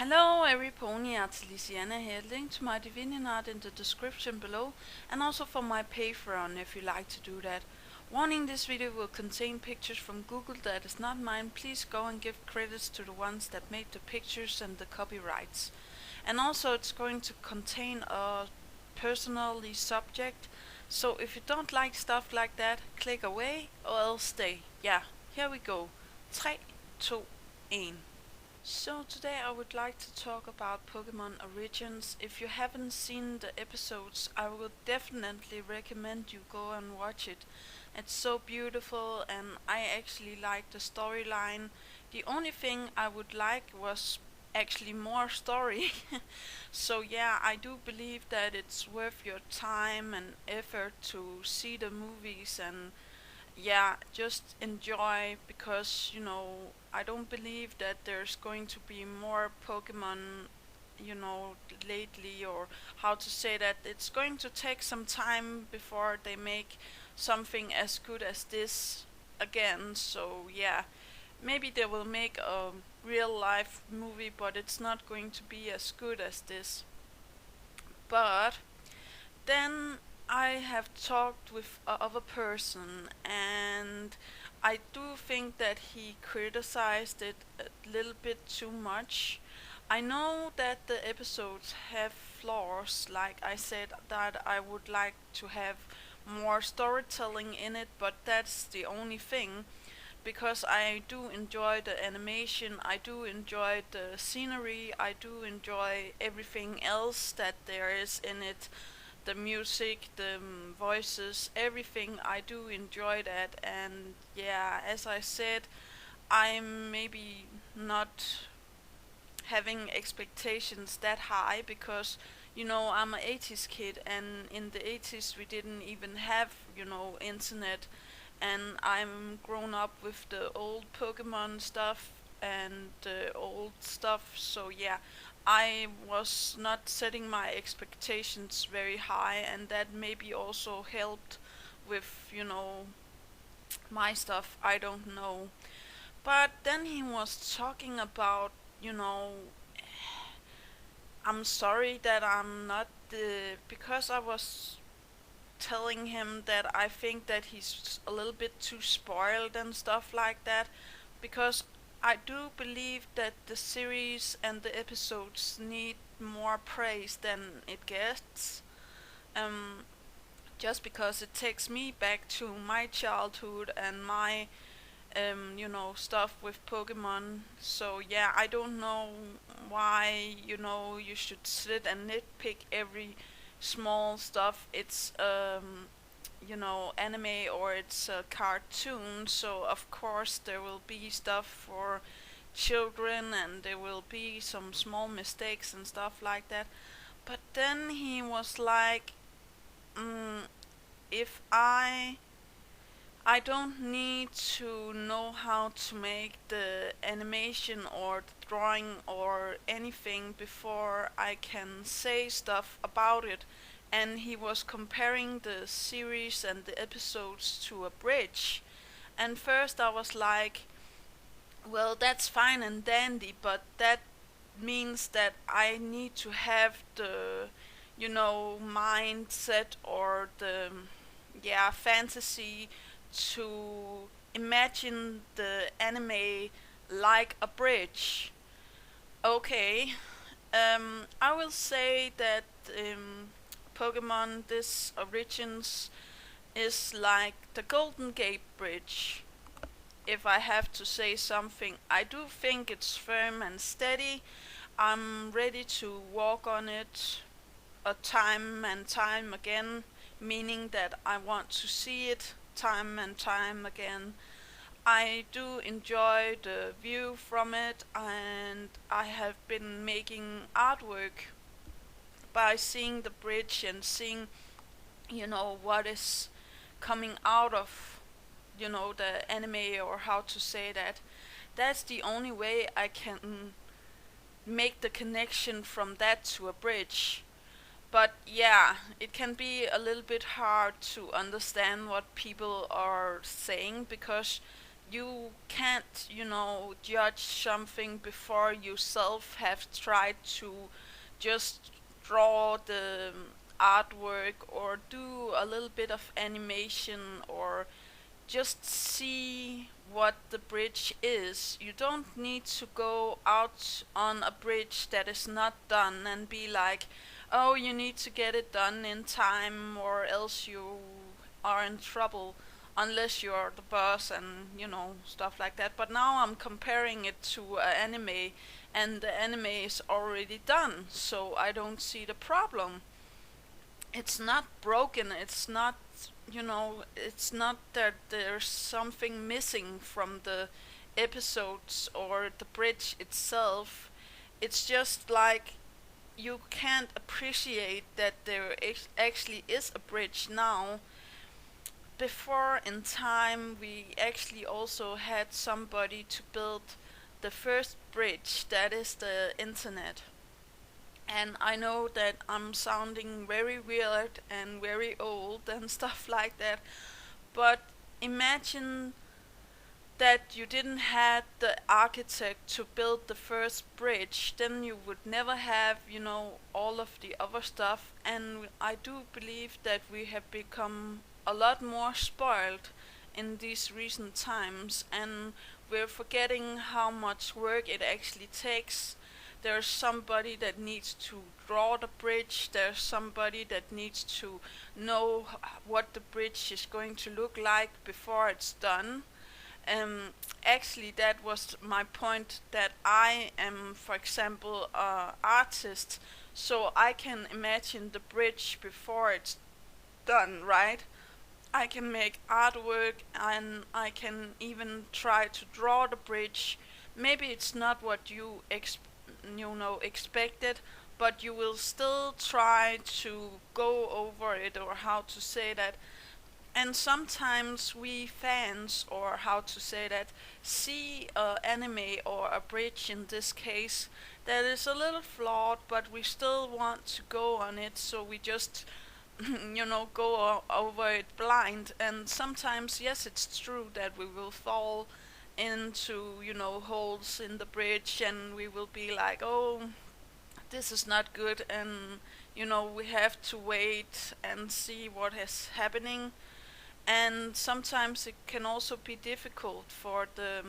Hello every pony, it's Lysiana here. Link to my Divinian art in the description below, and also for my Patreon if you like to do that. Warning, this video will contain pictures from Google that is not mine. Please go and give credits to the ones that made the pictures and the copyrights. And also it's going to contain a personally subject, so if you don't like stuff like that, click away or else stay. Yeah, here we go. 3, 2, 1. So today I would like to talk about Pokemon Origins. If you haven't seen the episodes, I would definitely recommend you go and watch it. It's so beautiful and I actually like the storyline. The only thing I would like was actually more story. So yeah, I do believe that it's worth your time and effort to see the movies and yeah, just enjoy because I don't believe that there's going to be more Pokemon, lately, or how to say that it's going to take some time before they make something as good as this again. So yeah, maybe they will make a real life movie, but it's not going to be as good as this. But then I have talked with a other person, and I do think that he criticized it a little bit too much. I know that the episodes have flaws, like I said, that I would like to have more storytelling in it, but that's the only thing because I do enjoy the animation, I do enjoy the scenery, I do enjoy everything else that there is in it, the music, the voices, everything. I do enjoy that, and yeah, as I said, I'm maybe not having expectations that high because I'm an 80s kid, and in the 80s we didn't even have internet, and I'm grown up with the old Pokemon stuff and the old stuff. So yeah, I was not setting my expectations very high, and that maybe also helped with my stuff. I don't know. But then he was talking about, you know, I'm sorry that I'm not the. Because I was telling him that I think that he's a little bit too spoiled and stuff like that, because I do believe that the series and the episodes need more praise than it gets. Um, just because it takes me back to my childhood and my stuff with Pokemon. So yeah, I don't know why you should sit and nitpick every small stuff. It's anime or it's a cartoon, so of course there will be stuff for children and there will be some small mistakes and stuff like that. But then he was like, mm, if I don't need to know how to make the animation or the drawing or anything before I can say stuff about it. And he was comparing the series and the episodes to a bridge. And first I was like, well, that's fine and dandy, but that means that I need to have the, mindset or the, yeah, fantasy to imagine the anime like a bridge. Okay, I will say that Pokemon this Origins is like the Golden Gate Bridge. If I have to say something, I do think it's firm and steady. I'm ready to walk on it a time and time again, meaning that I want to see it time and time again. I do enjoy the view from it, and I have been making artwork by seeing the bridge and seeing, what is coming out of, the anime, or how to say that. That's the only way I can make the connection from that to a bridge. But yeah, it can be a little bit hard to understand what people are saying because you can't, judge something before you yourself have tried to just draw the artwork or do a little bit of animation or just see what the bridge is. You don't need to go out on a bridge that is not done and be like, oh, you need to get it done in time or else you are in trouble unless you're the boss and stuff like that. But now I'm comparing it to anime, and the anime is already done, so I don't see the problem. It's not broken. It's not that there's something missing from the episodes or the bridge itself. It's just like you can't appreciate that there actually is a bridge now. Before in time, we actually also had somebody to build the first bridge, that is the internet. And I know that I'm sounding very weird and very old and stuff like that, but imagine that you didn't have the architect to build the first bridge, then you would never have, all of the other stuff. And I do believe that we have become a lot more spoiled in these recent times, and we're forgetting how much work it actually takes. There's somebody that needs to draw the bridge, there's somebody that needs to know what the bridge is going to look like before it's done. Actually, that was my point, that I am, for example, an artist, so I can imagine the bridge before it's done, right? I can make artwork and I can even try to draw the bridge. Maybe it's not what expected, but you will still try to go over it, or how to say that. And sometimes we fans, or how to say that, see a anime or a bridge in this case that is a little flawed, but we still want to go on it, so we just go over it blind. And sometimes, yes, it's true that we will fall into holes in the bridge, and we will be like, oh, this is not good, and we have to wait and see what is happening. And sometimes it can also be difficult for the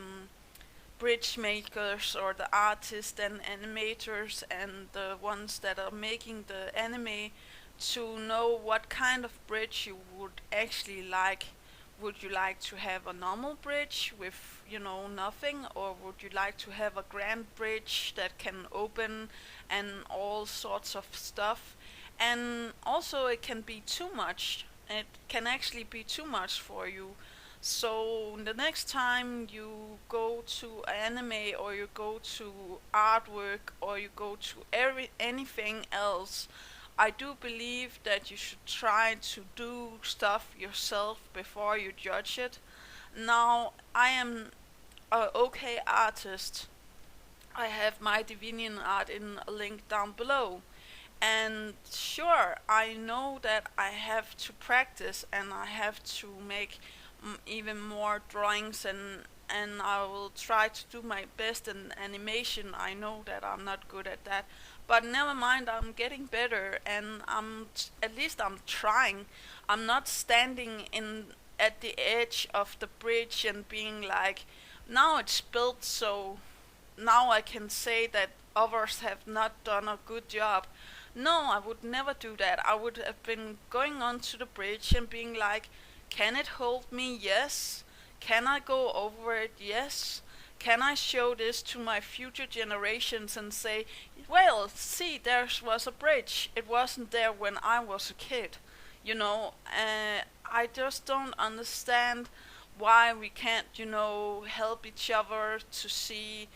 bridge makers or the artists and animators and the ones that are making the anime to know what kind of bridge you would actually like. Would you like to have a normal bridge with, nothing, or would you like to have a grand bridge that can open and all sorts of stuff? And also, it can be too much. It can actually be too much for you. So the next time you go to anime, or you go to artwork, or you go to anything else, I do believe that you should try to do stuff yourself before you judge it. Now, I am a okay artist. I have my Divinian art in a link down below. And sure, I know that I have to practice and I have to make even more drawings, and I will try to do my best in animation. I know that I'm not good at that, but never mind, I'm getting better, and at least I'm trying. I'm not standing in at the edge of the bridge and being like, now it's built, so now I can say that others have not done a good job. No, I would never do that. I would have been going onto the bridge and being like, can it hold me? Yes. Can I go over it? Yes. Can I show this to my future generations and say, well, see, there was a bridge. It wasn't there when I was a kid. I just don't understand why we can't, help each other to see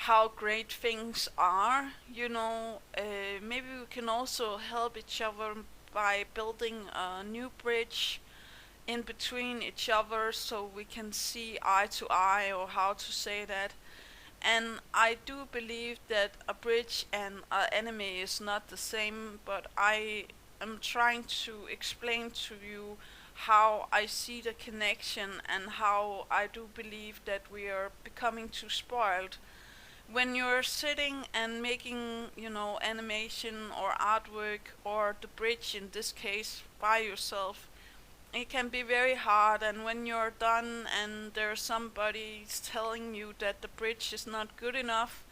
how great things are. Maybe we can also help each other by building a new bridge in between each other, so we can see eye to eye, or how to say that. And I do believe that a bridge and an anime is not the same, but I am trying to explain to you how I see the connection and how I do believe that we are becoming too spoiled. When you're sitting and making, animation or artwork or the bridge in this case by yourself, it can be very hard. And when you're done and there's somebody telling you that the bridge is not good enough,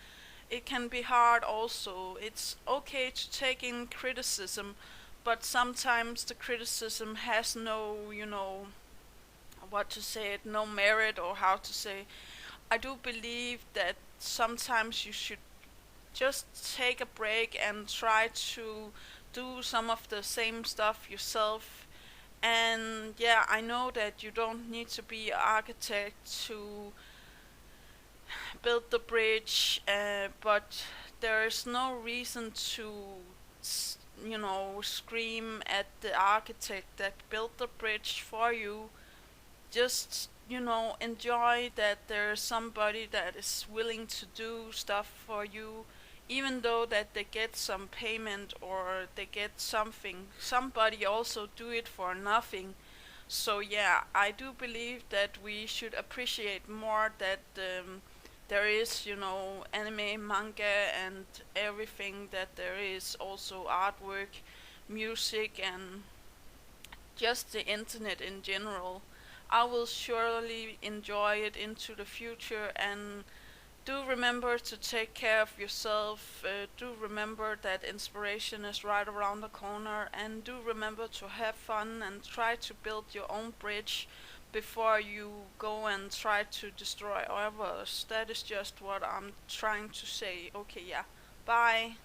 it can be hard also. It's okay to take in criticism, but sometimes the criticism has no, what to say it, no merit, or how to say. I do believe that sometimes you should just take a break and try to do some of the same stuff yourself. And yeah, I know that you don't need to be an architect to build the bridge, but there is no reason to, scream at the architect that built the bridge for you. Just, enjoy that there's somebody that is willing to do stuff for you, even though that they get some payment or they get something. Somebody also do it for nothing. So yeah, I do believe that we should appreciate more that there is, anime, manga, and everything that there is, also artwork, music, and just the internet in general. I will surely enjoy it into the future. And do remember to take care of yourself. Do remember that inspiration is right around the corner. And do remember to have fun and try to build your own bridge before you go and try to destroy others. That is just what I'm trying to say. Okay, yeah. Bye.